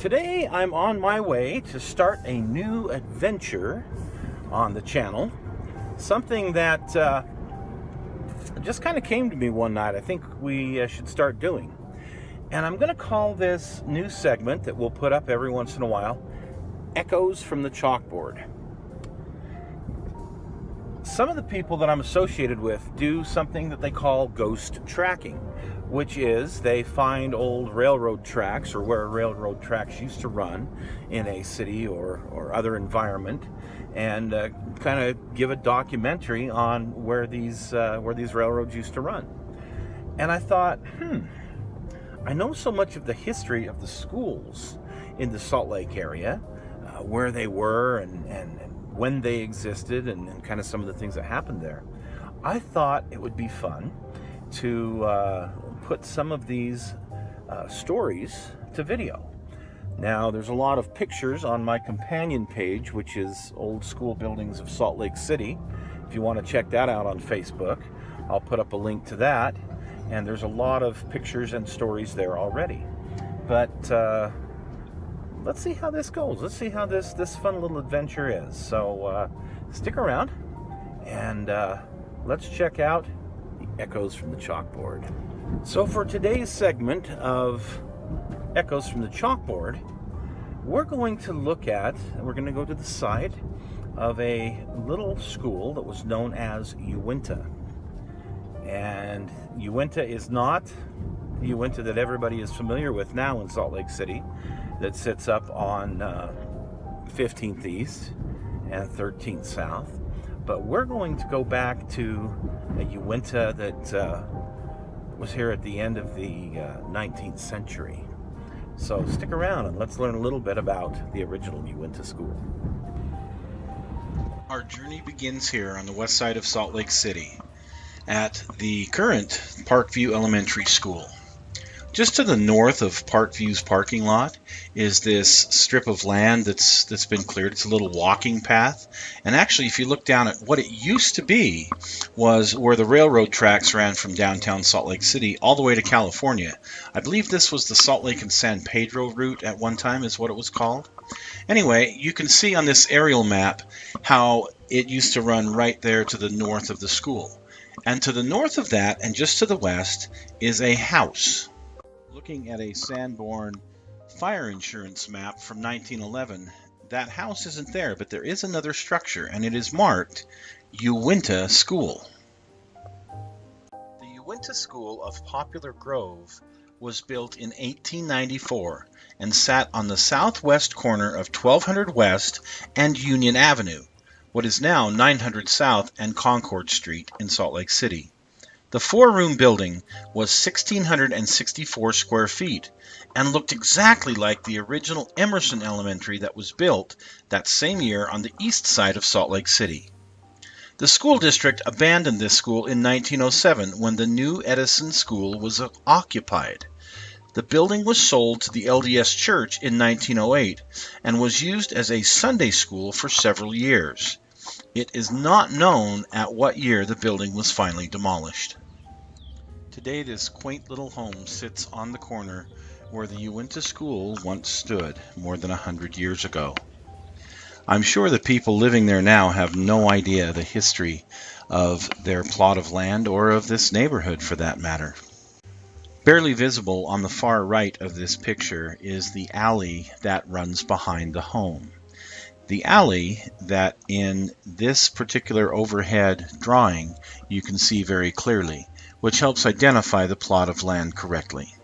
Today I'm on my way to start a new adventure on the channel. Something that just kind of came to me one night. I think we should start doing. And I'm going to call this new segment that we'll put up every once in a while, Echoes from the Chalkboard. Some of the people that I'm associated with do something that they call ghost tracking, which is they find old railroad tracks or where railroad tracks used to run in a city or other environment, and kind of give a documentary on where these railroads used to run. And I thought, I know so much of the history of the schools in the Salt Lake area, where they were and when they existed, and kind of some of the things that happened there. I thought it would be fun to put some of these stories to video. Now, there's a lot of pictures on my companion page, which is Old School Buildings of Salt Lake City. If you want to check that out on Facebook, I'll put up a link to that. And there's a lot of pictures and stories there already. But let's see how this goes. Let's see how this fun little adventure is. So stick around and let's check out the Echoes from the Chalkboard. So for today's segment of Echoes from the Chalkboard, we're going to look at, and we're going to go to the site of a little school that was known as Uintah. And Uintah is not the Uintah that everybody is familiar with now in Salt Lake City, that sits up on 15th East and 13th South. But we're going to go back to a Uintah that was here at the end of the 19th century. So stick around and let's learn a little bit about the original Uintah school. Our journey begins here on the west side of Salt Lake City at the current Parkview Elementary School. Just to the north of Parkview's parking lot is this strip of land that's been cleared. It's a little walking path. And actually, if you look down at what it used to be, was where the railroad tracks ran from downtown Salt Lake City all the way to California. I believe this was the Salt Lake and San Pedro route at one time, is what it was called. Anyway, you can see on this aerial map how it used to run right there to the north of the school. And to the north of that, and just to the west, is a house. Looking at a Sanborn fire insurance map from 1911, that house isn't there, but there is another structure, and it is marked Uintah School. The Uintah School of Poplar Grove was built in 1894 and sat on the southwest corner of 1200 West and Union Avenue, what is now 900 South and Concord Street in Salt Lake City. The four-room building was 1,664 square feet and looked exactly like the original Emerson Elementary that was built that same year on the east side of Salt Lake City. The school district abandoned this school in 1907 when the new Edison School was occupied. The building was sold to the LDS Church in 1908 and was used as a Sunday school for several years. It is not known at what year the building was finally demolished. Today, this quaint little home sits on the corner where the Uintah School once stood more than 100 years ago. I'm sure the people living there now have no idea the history of their plot of land or of this neighborhood for that matter. Barely visible on the far right of this picture is the alley that runs behind the home. The alley that in this particular overhead drawing you can see very clearly, which helps identify the plot of land correctly.